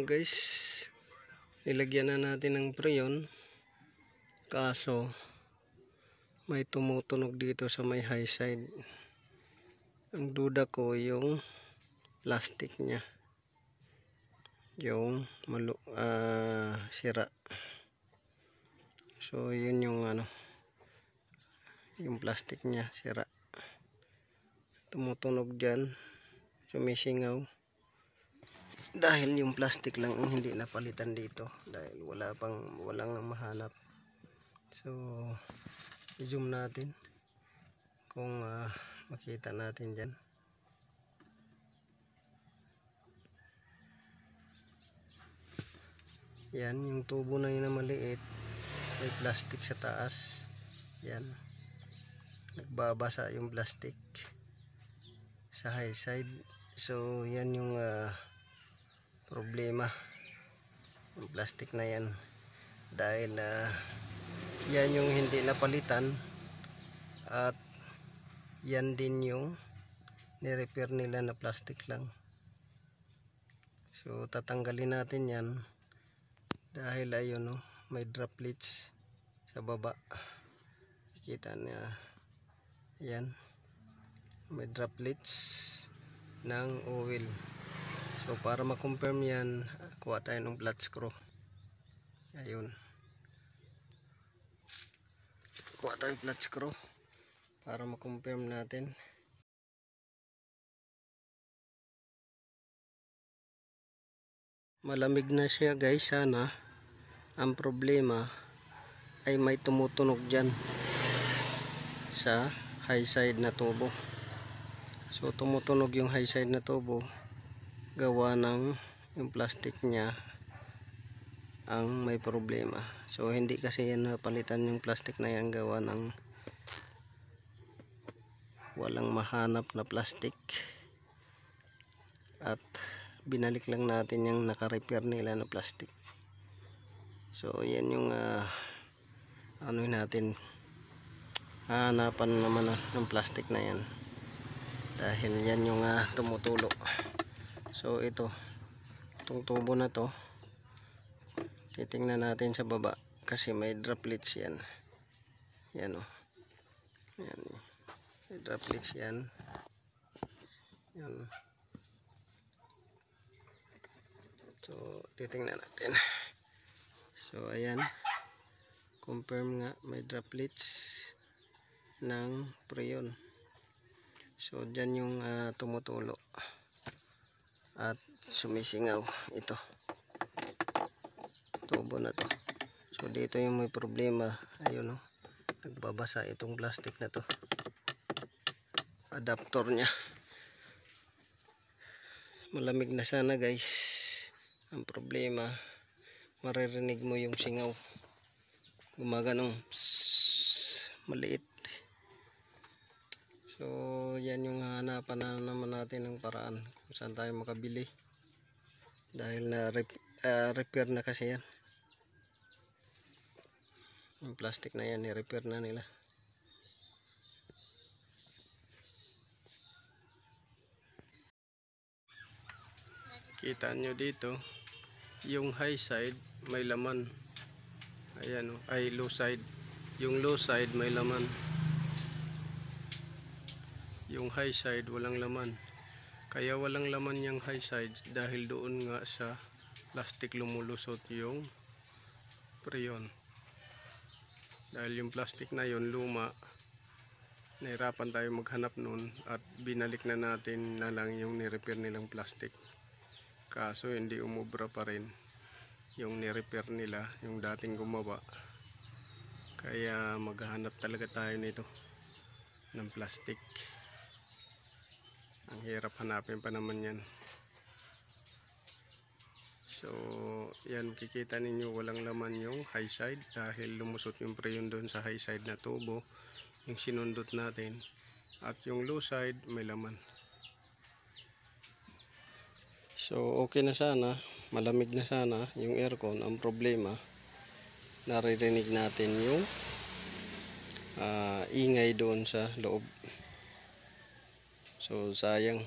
guys, nilagyan na natin ng preyon, kaso may tumutunog dito sa may high side. Ang duda ko yung plastic nya, yung sira. So yun yung yung plastic nya sira, tumutunog dyan, sumisingaw. Dahil yung plastic lang ang hindi napalitan dito, dahil walang mahanap. So i-zoom natin kung makita natin dyan. Yan yung tubo na yun na maliit, may plastic sa taas. Yan, nagbabasa yung plastic sa high side. So yan yung problema, yung plastic na yan, dahil yan yung hindi napalitan, at yan din yung ni-repair nila na plastic lang. So tatanggalin natin yan, dahil ayun may droplets sa baba, kita niya yan, may droplets ng oil. So para ma-confirm yan, kuha tayo ng flat screw. Ayun, kuha tayo flat screw para ma-confirm natin. Malamig na siya guys. Sana ang problema ay may tumutunog dyan sa high side na tubo. So tumutunog yung high side na tubo, gawa ng yung plastic nya ang may problema. So hindi kasi yan napalitan yung plastic na yan, gawa ng walang mahanap na plastic, at binalik lang natin yung naka-repair nila na plastic. So yan yung natin, hanapan naman ng plastic na yan, dahil yan yung tumutulo. So itong tubo na to, titingnan natin sa baba kasi may droplets yan. Yan yan, may droplets yan. Yan. So titingnan natin. So ayan, confirm nga may droplets ng preyon. So dyan yung tumutulo at sumisingaw ito, tubo na to. So dito yung may problema. Ayun nagbabasa itong plastic na to, adapter nya. Malamig na sana guys. Ang problema, maririnig mo yung singaw, gumaganong maliit. So yan yung hanapan na naman natin ng paraan kung saan tayo makabili, dahil na repair na kasi yan. Yung plastic na yan, i-repair na nila. Kita nyo dito yung high side may laman. Ayan ay low side. Yung low side may laman, yung high side walang laman. Kaya walang laman yung high side dahil doon nga sa plastic lumulusot yung preyon. Dahil yung plastic na yon luma, nahirapan tayo maghanap nun, at binalik na natin na lang yung ni-repair nilang plastic. Kaso hindi umubra pa rin yung ni-repair nila, yung dating gumawa. Kaya maghahanap talaga tayo nito ng plastic. Ang hirap hanapin pa naman yan. So yan, kikita ninyo walang laman yung high side dahil lumusot yung preyon doon sa high side na tubo, yung sinundot natin. At yung low side may laman. So okay na sana, malamig na sana yung aircon. Ang problema, naririnig natin yung ingay doon sa loob. So sayang,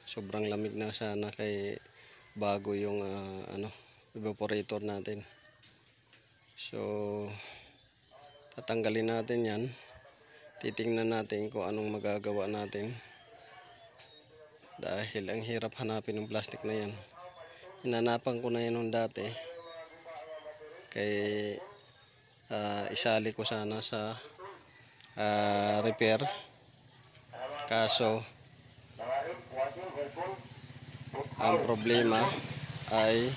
sobrang lamig na sana, kay bago yung evaporator natin. So tatanggalin natin yan, titingnan natin kung anong magagawa natin dahil ang hirap hanapin ng plastic na yan. Hinanapan ko na yan nung dati, kay isali ko sana sa repair, kaso ang problema ay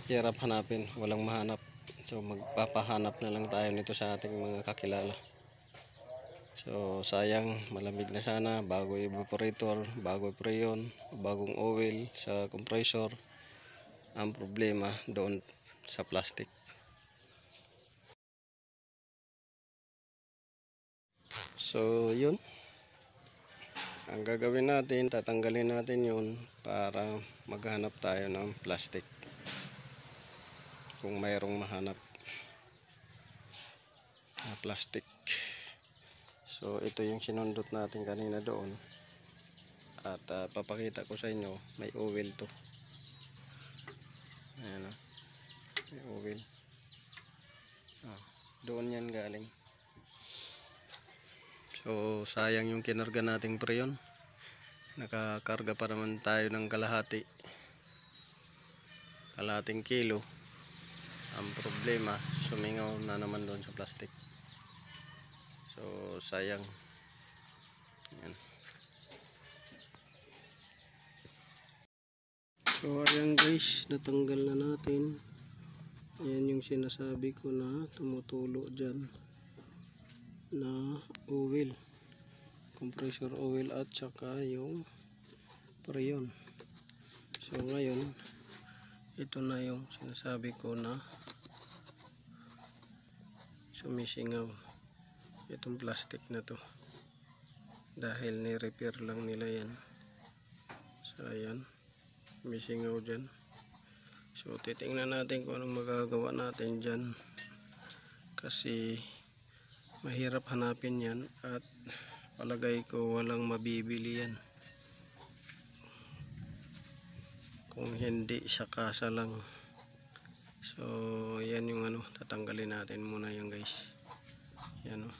hirap hanapin, walang mahanap. So magpapahanap na lang tayo nito sa ating mga kakilala. So sayang, malamig na sana, bago evaporator, bago preyon, bagong oil sa compressor. Ang problema doon sa plastic. So yun, ang gagawin natin, tatanggalin natin yun para maghanap tayo ng plastic kung mayroong mahanap na plastic. So ito yung sinundot natin kanina doon, at papakita ko sa inyo, may oil to. Ayan, may oil. Doon yan galing. So sayang yung kinarga nating preyon. Nakakarga pa naman tayo ng kalahating kilo. Ang problema, sumingaw na naman doon sa plastic. So sayang. Ayan. So ayan guys, natanggal na natin. Ayan yung sinasabi ko na tumutulo dyan na oil, compressor oil at saka yung preyon. So ngayon, ito na yung sinasabi ko na sumisingaw itong plastic na to, dahil ni-repair lang nila yan. So ayan, sumisingaw dyan. So titingnan natin kung anong magagawa natin dyan, kasi mahirap hanapin yan at palagay ko walang mabibili yan kung hindi sa kasa lang. So yan yung tatanggalin natin muna yan guys. Yan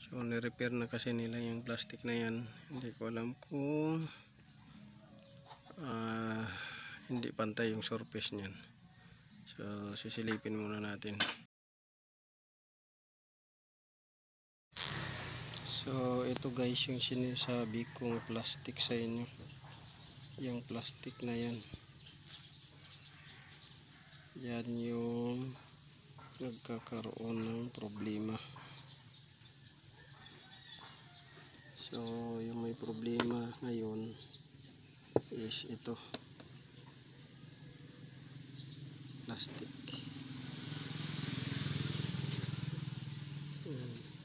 so ni-repair na kasi nila yung plastic na yan. Hindi ko alam kung hindi pantay yung surface niyan. So sisilipin muna natin. So ito guys yung sinasabi kong plastic sa inyo. Yung plastic na yan, yan yung nagkakaroon ng problema. So yung may problema ngayon is ito, plastic.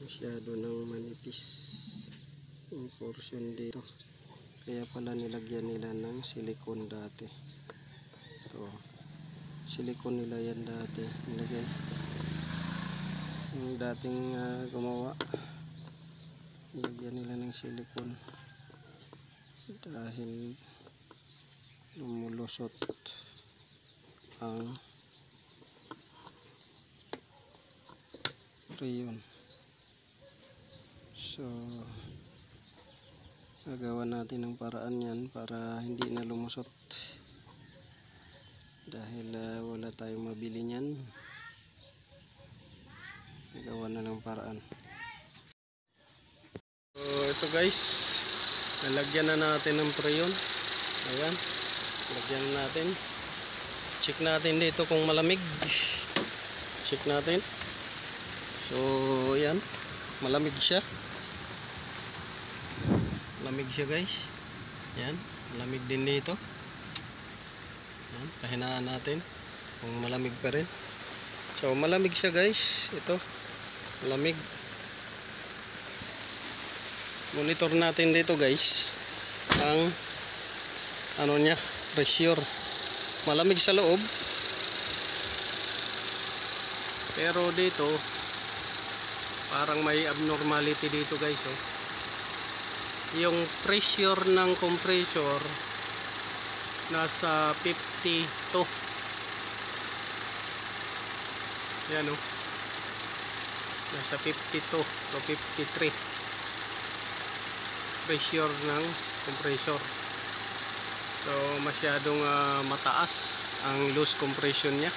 Masyado nang manipis yung portion dito, kaya pala nilagyan nila ng silicone dati. So silicone nila yan dati nilagay, yung dating gumawa, nilagyan nila ng silicone dahil lumulusot ang preyon. So gagawa natin ng paraan yan para hindi na lumusot, dahil wala tayong mabili niyan. Gagawa na ng paraan. So ito guys, nalagyan na natin ng preyon. Ayan, lagyan natin. Check natin dito kung malamig. Check natin. So ayan, malamig siya. Malamig siya guys. Yan, malamig din dito. Yan, pahinaan natin kung malamig pa rin. So malamig siya guys. Ito, malamig. Monitor natin dito guys ang niya, pressure. Malamig sa loob, pero dito parang may abnormality dito guys. yung pressure ng compressor nasa 52. Yan o. Nasa 52 to 53 pressure ng compressor. So masyadong mataas ang loose compression nya.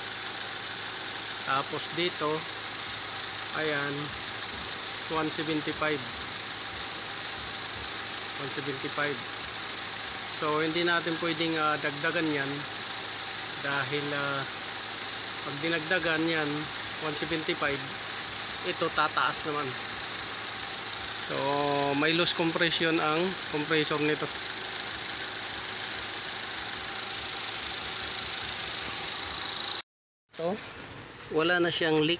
Tapos dito ayan 175. So hindi natin pwedeng dagdagan yan dahil pag dinagdagan yan 175, ito tataas naman. So may loose compression ang compressor nito. So wala na siyang leak.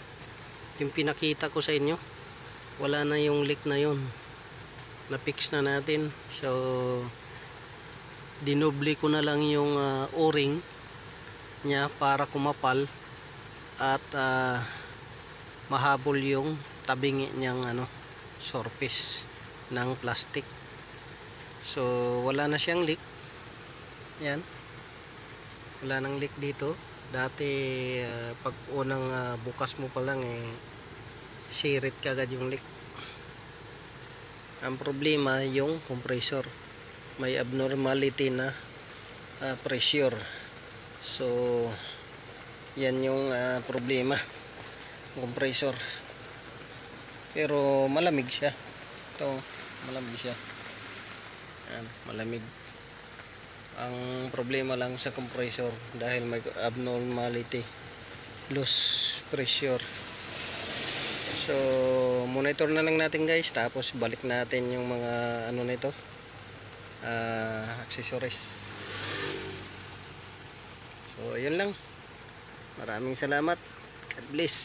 Yung pinakita ko sa inyo, wala na yung leak na yun, na-fix na natin. So dinoble ko na lang yung o-ring nya para kumapal at mahabol yung tabingi niyang surface ng plastic. So wala na siyang leak. Yan, wala nang leak dito. Dati pag unang bukas mo pa lang sirit kagad yung leak. Ang problema yung compressor, may abnormality na pressure. So yan yung problema, compressor. Pero malamig siya. Ito, malamig siya. Yan, malamig. Ang problema lang sa compressor dahil may abnormality, loose pressure. So monitor na lang natin guys, tapos balik natin yung mga nito, accessories. So ayun lang. Maraming salamat. God bless.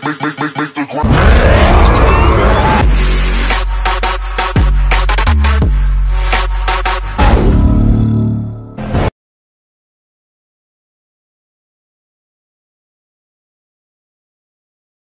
Make